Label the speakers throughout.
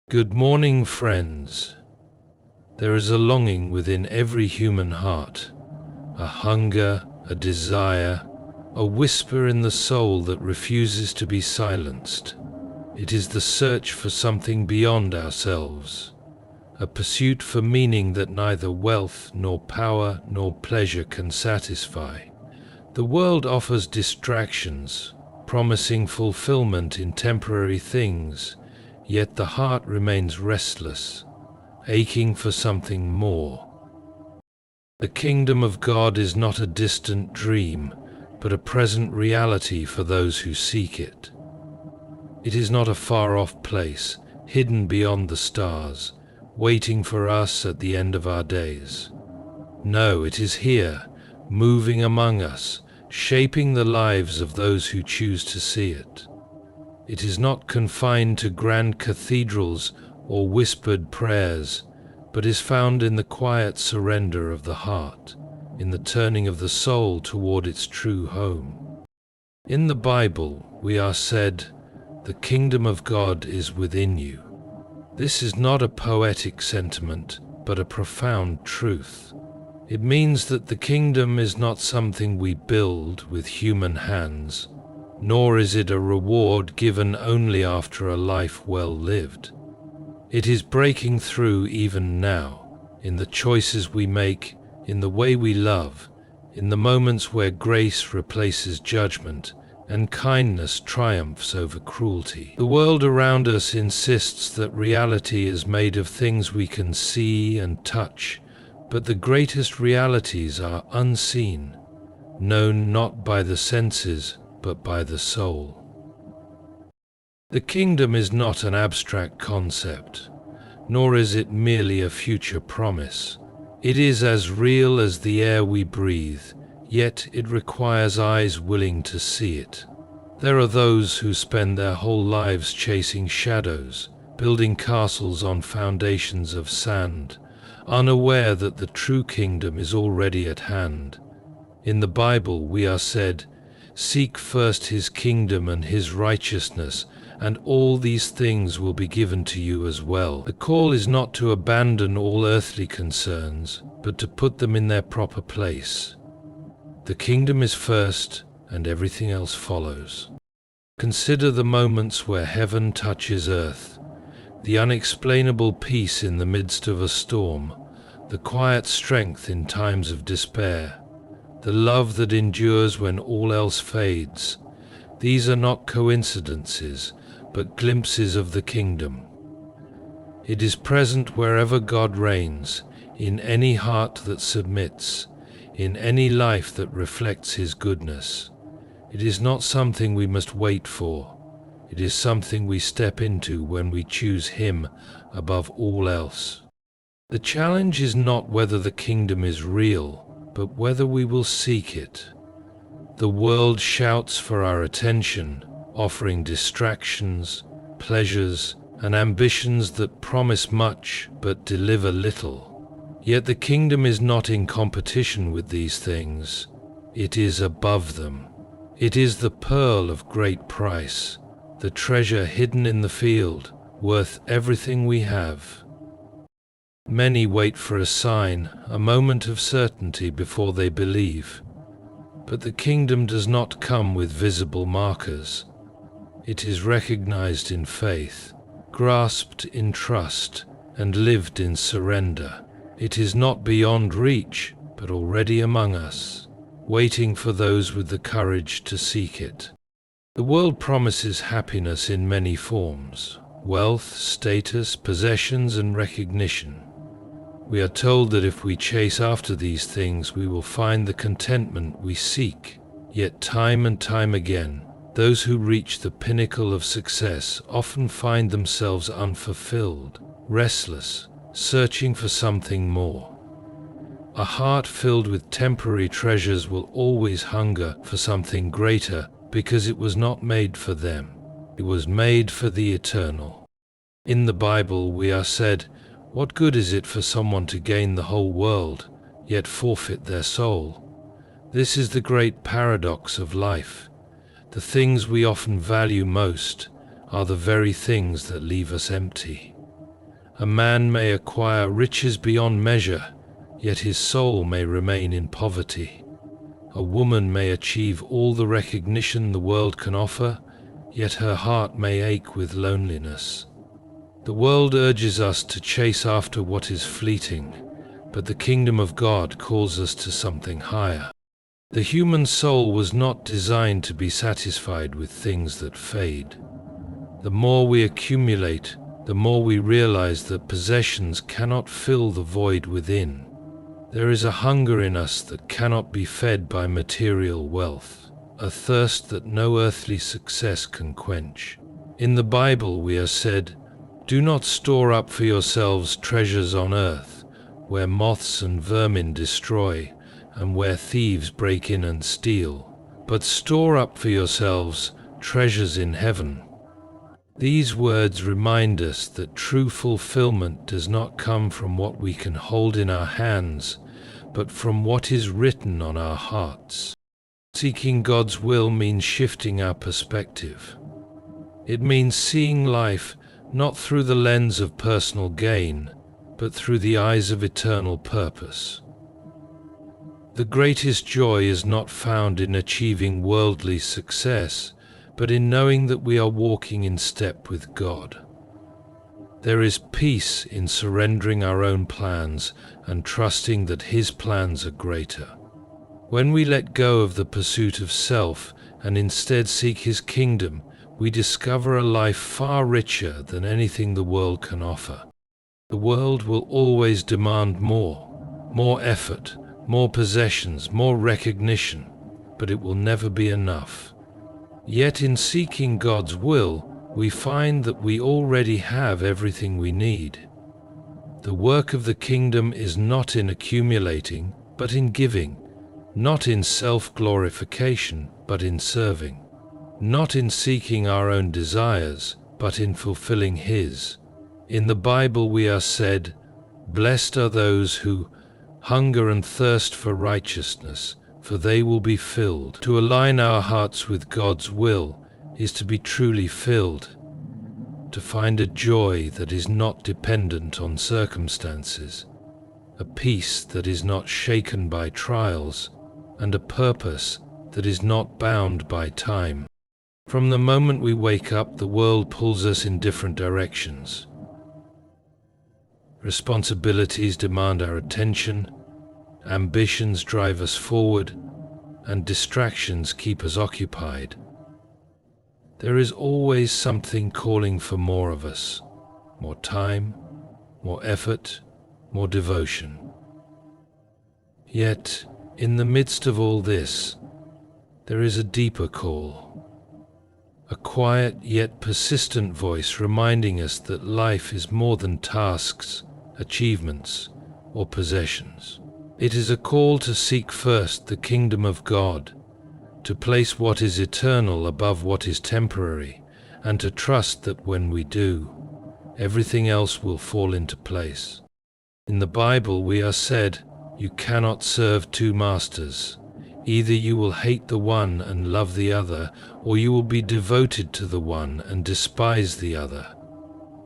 Speaker 1: Good morning, friends. There is a longing within every human heart, a hunger, a desire, a whisper in the soul that refuses to be silenced. It is the search for something beyond ourselves, a pursuit for meaning that neither wealth nor power nor pleasure can satisfy. The world offers distractions, promising fulfillment in temporary things, yet the heart remains restless, aching for something more. The kingdom of God is not a distant dream, but a present reality for those who seek it. It is not a far-off place, hidden beyond the stars, waiting for us at the end of our days. No, it is here, moving among us, shaping the lives of those who choose to see it. It is not confined to grand cathedrals or whispered prayers, but is found in the quiet surrender of the heart, in the turning of the soul toward its true home. In the Bible, we are said, "The kingdom of God is within you." This is not a poetic sentiment, but a profound truth. It means that the kingdom is not something we build with human hands, nor is it a reward given only after a life well lived. It is breaking through even now, in the choices we make, in the way we love, in the moments where grace replaces judgment and kindness triumphs over cruelty. The world around us insists that reality is made of things we can see and touch, but the greatest realities are unseen, known not by the senses, but by the soul. The kingdom is not an abstract concept, nor is it merely a future promise. It is as real as the air we breathe, yet it requires eyes willing to see it. There are those who spend their whole lives chasing shadows, building castles on foundations of sand, unaware that the true kingdom is already at hand. In the Bible we are said, "Seek first his kingdom and his righteousness, and all these things will be given to you as well." The call is not to abandon all earthly concerns, but to put them in their proper place. The kingdom is first, and everything else follows. Consider the moments where heaven touches earth, the unexplainable peace in the midst of a storm, the quiet strength in times of despair, the love that endures when all else fades. These are not coincidences, but glimpses of the kingdom. It is present wherever God reigns, in any heart that submits, in any life that reflects his goodness. It is not something we must wait for. It is something we step into when we choose him above all else. The challenge is not whether the kingdom is real, but whether we will seek it. The world shouts for our attention, offering distractions, pleasures, and ambitions that promise much but deliver little. Yet the kingdom is not in competition with these things. It is above them. It is the pearl of great price, the treasure hidden in the field, worth everything we have. Many wait for a sign, a moment of certainty before they believe. But the kingdom does not come with visible markers. It is recognized in faith, grasped in trust, and lived in surrender. It is not beyond reach, but already among us, waiting for those with the courage to seek it. The world promises happiness in many forms: wealth, status, possessions, and recognition. We are told that if we chase after these things, we will find the contentment we seek. Yet time and time again, those who reach the pinnacle of success often find themselves unfulfilled, restless, searching for something more. A heart filled with temporary treasures will always hunger for something greater, because it was not made for them. It was made for the eternal. In the Bible we are said, "What good is it for someone to gain the whole world, yet forfeit their soul?" This is the great paradox of life. The things we often value most are the very things that leave us empty. A man may acquire riches beyond measure, yet his soul may remain in poverty. A woman may achieve all the recognition the world can offer, yet her heart may ache with loneliness. The world urges us to chase after what is fleeting, but the kingdom of God calls us to something higher. The human soul was not designed to be satisfied with things that fade. The more we accumulate, the more we realize that possessions cannot fill the void within. There is a hunger in us that cannot be fed by material wealth, a thirst that no earthly success can quench. In the Bible we are said, "Do not store up for yourselves treasures on earth, where moths and vermin destroy, and where thieves break in and steal, but store up for yourselves treasures in heaven." These words remind us that true fulfillment does not come from what we can hold in our hands, but from what is written on our hearts. Seeking God's will means shifting our perspective. It means seeing life not through the lens of personal gain, but through the eyes of eternal purpose. The greatest joy is not found in achieving worldly success, but in knowing that we are walking in step with God. There is peace in surrendering our own plans and trusting that His plans are greater. When we let go of the pursuit of self and instead seek His kingdom, we discover a life far richer than anything the world can offer. The world will always demand more effort, more possessions, more recognition, but it will never be enough. Yet in seeking God's will, we find that we already have everything we need. The work of the kingdom is not in accumulating, but in giving, not in self-glorification, but in serving, not in seeking our own desires, but in fulfilling His. In the Bible we are said, "Blessed are those who hunger and thirst for righteousness, for they will be filled." To align our hearts with God's will is to be truly filled, to find a joy that is not dependent on circumstances, a peace that is not shaken by trials, and a purpose that is not bound by time. From the moment we wake up, the world pulls us in different directions. Responsibilities demand our attention, ambitions drive us forward, and distractions keep us occupied. There is always something calling for more of us, more time, more effort, more devotion. Yet, in the midst of all this, there is a deeper call, a quiet yet persistent voice reminding us that life is more than tasks, achievements, or possessions. It is a call to seek first the kingdom of God, to place what is eternal above what is temporary, and to trust that when we do, everything else will fall into place. In the Bible we are said, "You cannot serve two masters. Either you will hate the one and love the other, or you will be devoted to the one and despise the other."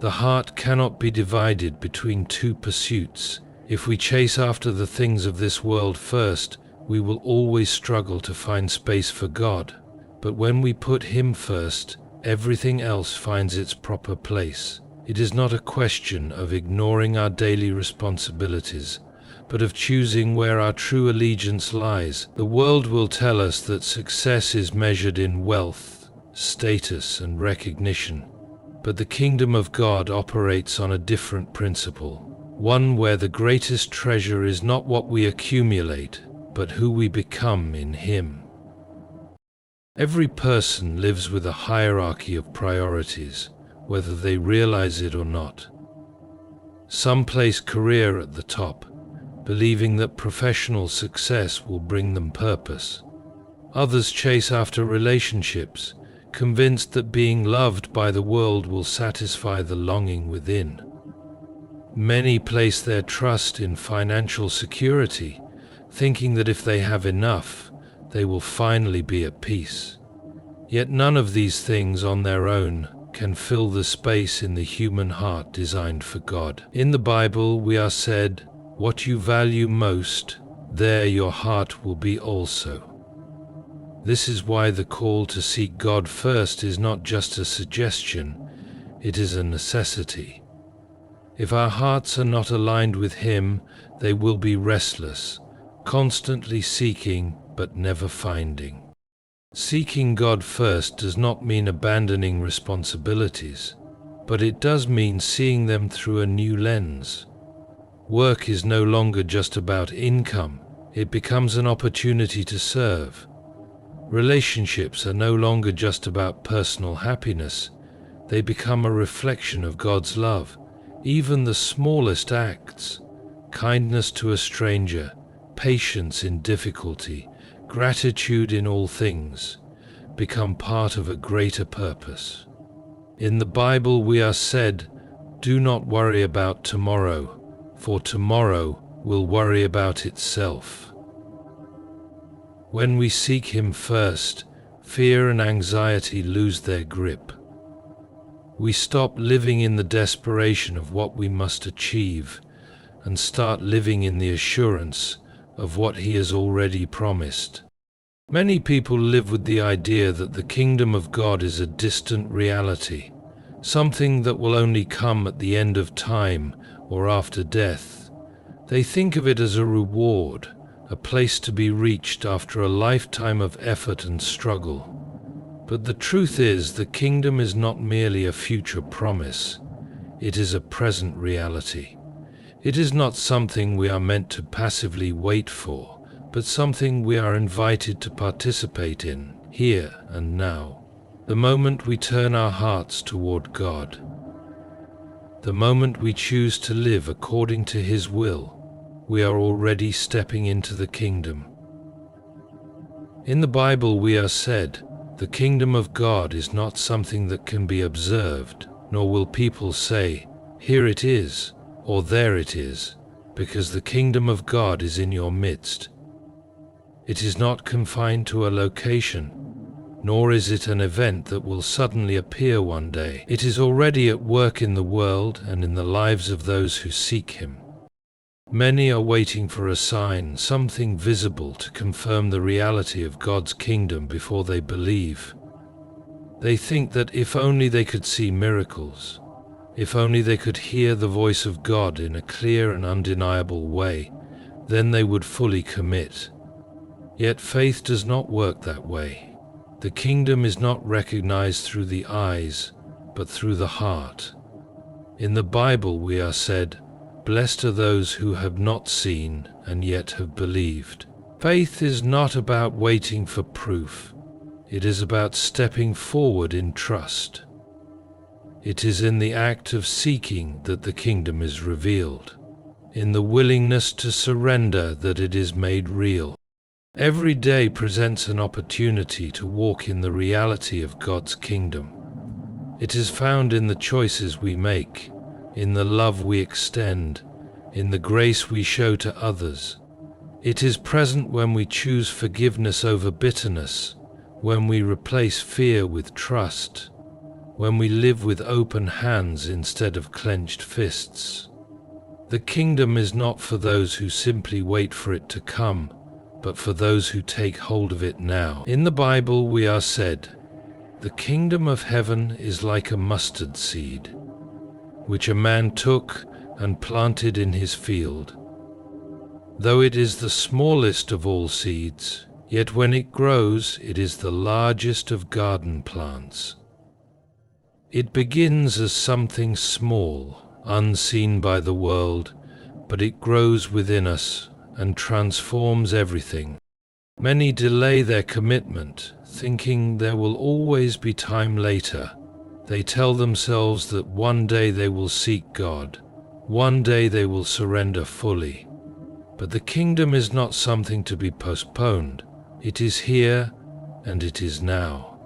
Speaker 1: The heart cannot be divided between two pursuits. If we chase after the things of this world first, we will always struggle to find space for God. But when we put Him first, everything else finds its proper place. It is not a question of ignoring our daily responsibilities, but of choosing where our true allegiance lies. The world will tell us that success is measured in wealth, status, and recognition. But the kingdom of God operates on a different principle, one where the greatest treasure is not what we accumulate, but who we become in Him. Every person lives with a hierarchy of priorities, whether they realize it or not. Some place career at the top, believing that professional success will bring them purpose. Others chase after relationships, convinced that being loved by the world will satisfy the longing within. Many place their trust in financial security, thinking that if they have enough, they will finally be at peace. Yet none of these things on their own can fill the space in the human heart designed for God. In the Bible, we are said, "What you value most, there your heart will be also." This is why the call to seek God first is not just a suggestion, it is a necessity. If our hearts are not aligned with Him, they will be restless, constantly seeking but never finding. Seeking God first does not mean abandoning responsibilities, but it does mean seeing them through a new lens. Work is no longer just about income, it becomes an opportunity to serve. Relationships are no longer just about personal happiness, they become a reflection of God's love. Even the smallest acts, kindness to a stranger, patience in difficulty, gratitude in all things, become part of a greater purpose. In the Bible we are said, "Do not worry about tomorrow, for tomorrow will worry about itself." When we seek Him first, fear and anxiety lose their grip. We stop living in the desperation of what we must achieve and start living in the assurance of what He has already promised. Many people live with the idea that the kingdom of God is a distant reality, something that will only come at the end of time or after death. They think of it as a reward, a place to be reached after a lifetime of effort and struggle. But the truth is, the kingdom is not merely a future promise, it is a present reality. It is not something we are meant to passively wait for, but something we are invited to participate in, here and now. The moment we turn our hearts toward God, the moment we choose to live according to His will, we are already stepping into the kingdom. In the Bible we are said, "The kingdom of God is not something that can be observed, nor will people say, 'Here it is,' or 'There it is,' because the kingdom of God is in your midst." It is not confined to a location, nor is it an event that will suddenly appear one day. It is already at work in the world and in the lives of those who seek Him. Many are waiting for a sign, something visible to confirm the reality of God's kingdom before they believe. They think that if only they could see miracles, if only they could hear the voice of God in a clear and undeniable way, then they would fully commit. Yet faith does not work that way. The kingdom is not recognized through the eyes, but through the heart. In the Bible we are said, "Blessed are those who have not seen and yet have believed." Faith is not about waiting for proof. It is about stepping forward in trust. It is in the act of seeking that the kingdom is revealed, in the willingness to surrender that it is made real. Every day presents an opportunity to walk in the reality of God's kingdom. It is found in the choices we make, in the love we extend, in the grace we show to others. It is present when we choose forgiveness over bitterness, when we replace fear with trust, when we live with open hands instead of clenched fists. The kingdom is not for those who simply wait for it to come, but for those who take hold of it now. In the Bible we are said, "The kingdom of heaven is like a mustard seed, which a man took and planted in his field. Though it is the smallest of all seeds, yet when it grows, it is the largest of garden plants. It begins as something small, unseen by the world, but it grows within us and transforms everything. Many delay their commitment, thinking there will always be time later. They tell themselves that one day they will seek God, one day they will surrender fully. But the kingdom is not something to be postponed. It is here and it is now.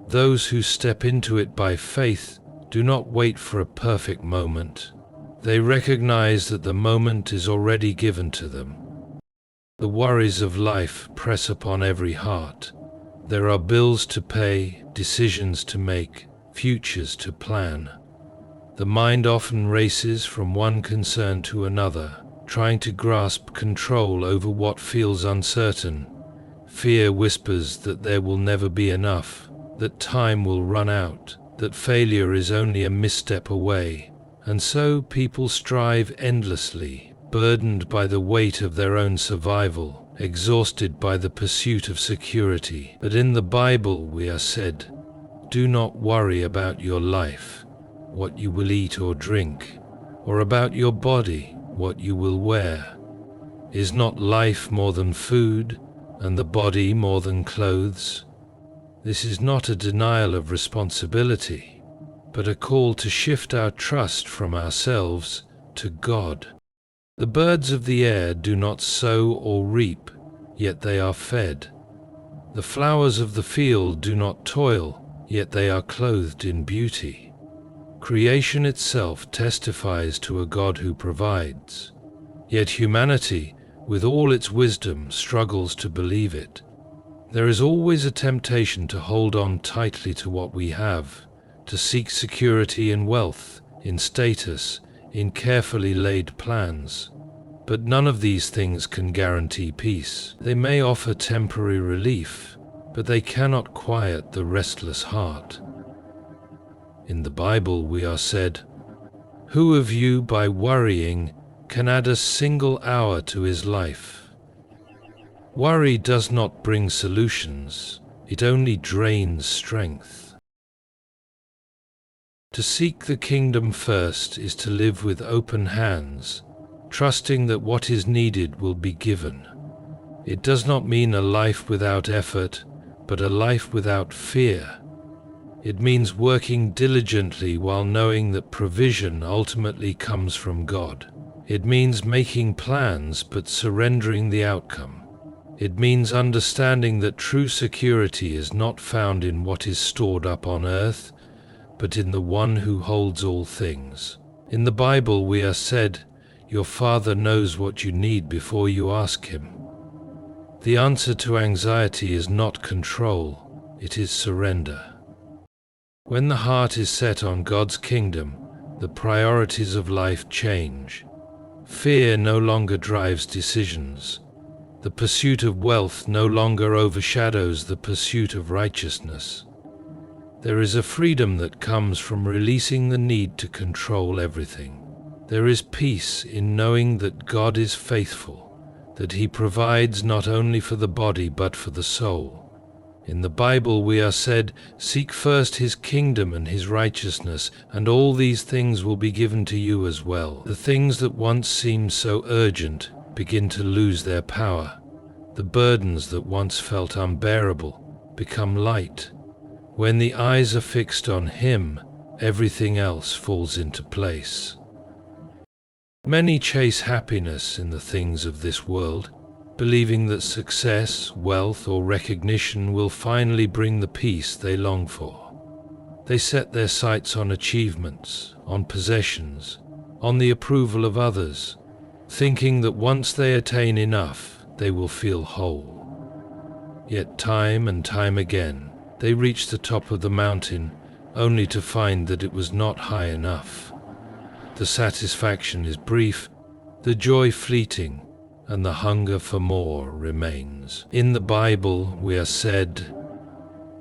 Speaker 1: Those who step into it by faith do not wait for a perfect moment. They recognize that the moment is already given to them. The worries of life press upon every heart. There are bills to pay, decisions to make, futures to plan. The mind often races from one concern to another, trying to grasp control over what feels uncertain. Fear whispers that there will never be enough, that time will run out, that failure is only a misstep away. And so people strive endlessly, burdened by the weight of their own survival, exhausted by the pursuit of security. But in the Bible we are said, "Do not worry about your life, what you will eat or drink, or about your body, what you will wear. Is not life more than food, and the body more than clothes?" This is not a denial of responsibility, but a call to shift our trust from ourselves to God. The birds of the air do not sow or reap, yet they are fed. The flowers of the field do not toil, yet they are clothed in beauty. Creation itself testifies to a God who provides, yet humanity, with all its wisdom, struggles to believe it. There is always a temptation to hold on tightly to what we have, to seek security in wealth, in status, in carefully laid plans. But none of these things can guarantee peace. They may offer temporary relief, but they cannot quiet the restless heart. In the Bible we are said, "Who of you by worrying can add a single hour to his life?" Worry does not bring solutions, it only drains strength. To seek the kingdom first is to live with open hands, trusting that what is needed will be given. It does not mean a life without effort, but a life without fear. It means working diligently while knowing that provision ultimately comes from God. It means making plans but surrendering the outcome. It means understanding that true security is not found in what is stored up on earth, but in the one who holds all things. In the Bible we are said, "Your Father knows what you need before you ask Him." The answer to anxiety is not control, it is surrender. When the heart is set on God's kingdom, the priorities of life change. Fear no longer drives decisions. The pursuit of wealth no longer overshadows the pursuit of righteousness. There is a freedom that comes from releasing the need to control everything. There is peace in knowing that God is faithful, that He provides not only for the body but for the soul. In the Bible we are said, "Seek first His kingdom and His righteousness, and all these things will be given to you as well." The things that once seemed so urgent begin to lose their power. The burdens that once felt unbearable become light. When the eyes are fixed on Him, everything else falls into place. Many chase happiness in the things of this world, believing that success, wealth, or recognition will finally bring the peace they long for. They set their sights on achievements, on possessions, on the approval of others, thinking that once they attain enough, they will feel whole. Yet time and time again, they reach the top of the mountain only to find that it was not high enough. The satisfaction is brief, the joy fleeting, and the hunger for more remains. In the Bible we are said,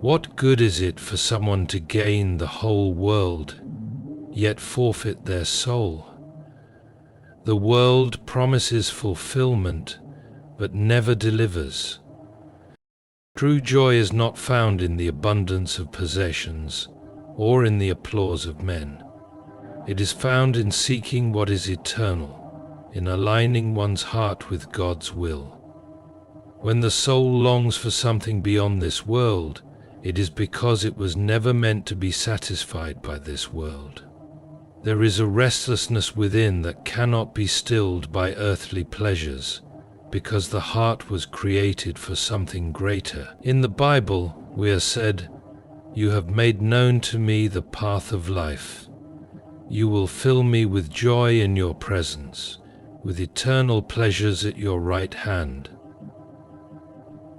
Speaker 1: "What good is it for someone to gain the whole world, yet forfeit their soul?" The world promises fulfillment, but never delivers. True joy is not found in the abundance of possessions or in the applause of men. It is found in seeking what is eternal, in aligning one's heart with God's will. When the soul longs for something beyond this world, it is because it was never meant to be satisfied by this world. There is a restlessness within that cannot be stilled by earthly pleasures, because the heart was created for something greater. In the Bible, we are said, "You have made known to me the path of life. You will fill me with joy in your presence, with eternal pleasures at your right hand."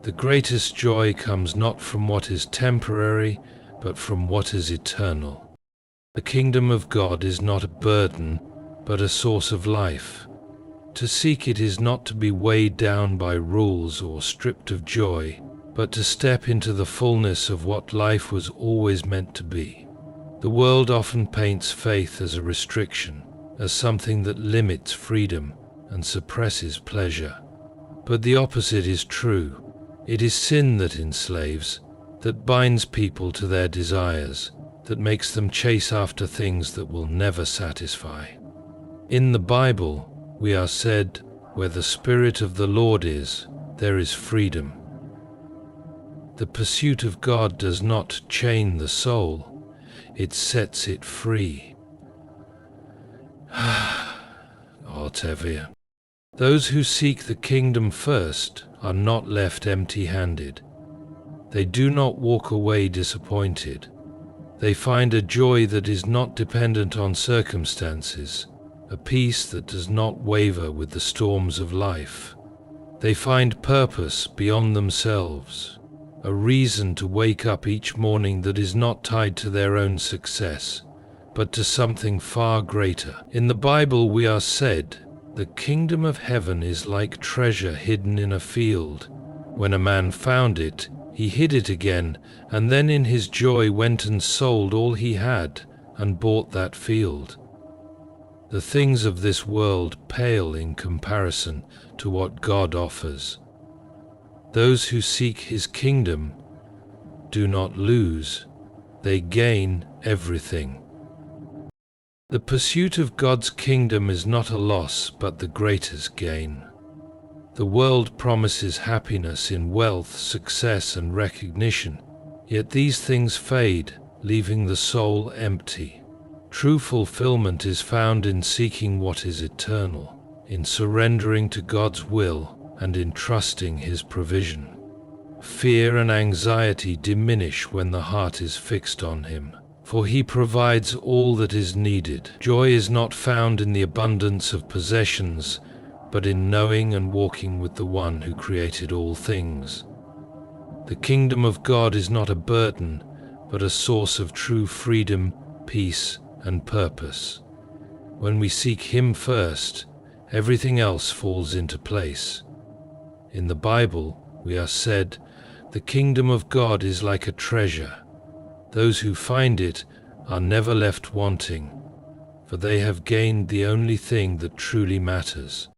Speaker 1: The greatest joy comes not from what is temporary, but from what is eternal. The kingdom of God is not a burden, but a source of life. To seek it is not to be weighed down by rules or stripped of joy, but to step into the fullness of what life was always meant to be. The world often paints faith as a restriction, as something that limits freedom and suppresses pleasure. But the opposite is true. It is sin that enslaves, that binds people to their desires, that makes them chase after things that will never satisfy. In the Bible, we are said, "Where the Spirit of the Lord is, there is freedom." The pursuit of God does not chain the soul, it sets it free. Tevye. Those who seek the kingdom first are not left empty-handed. They do not walk away disappointed. They find a joy that is not dependent on circumstances, a peace that does not waver with the storms of life. They find purpose beyond themselves, a reason to wake up each morning that is not tied to their own success, but to something far greater. In the Bible we are said, "The kingdom of heaven is like treasure hidden in a field. When a man found it, he hid it again, and then in his joy went and sold all he had and bought that field." The things of this world pale in comparison to what God offers. Those who seek His kingdom do not lose, they gain everything. The pursuit of God's kingdom is not a loss, but the greatest gain. The world promises happiness in wealth, success, and recognition, yet these things fade, leaving the soul empty. True fulfillment is found in seeking what is eternal, in surrendering to God's will, and in trusting His provision. Fear and anxiety diminish when the heart is fixed on Him, for He provides all that is needed. Joy is not found in the abundance of possessions, but in knowing and walking with the One who created all things. The kingdom of God is not a burden, but a source of true freedom, peace, and purpose. When we seek Him first, everything else falls into place. In the Bible, we are said, "The kingdom of God is like a treasure. Those who find it are never left wanting, for they have gained the only thing that truly matters."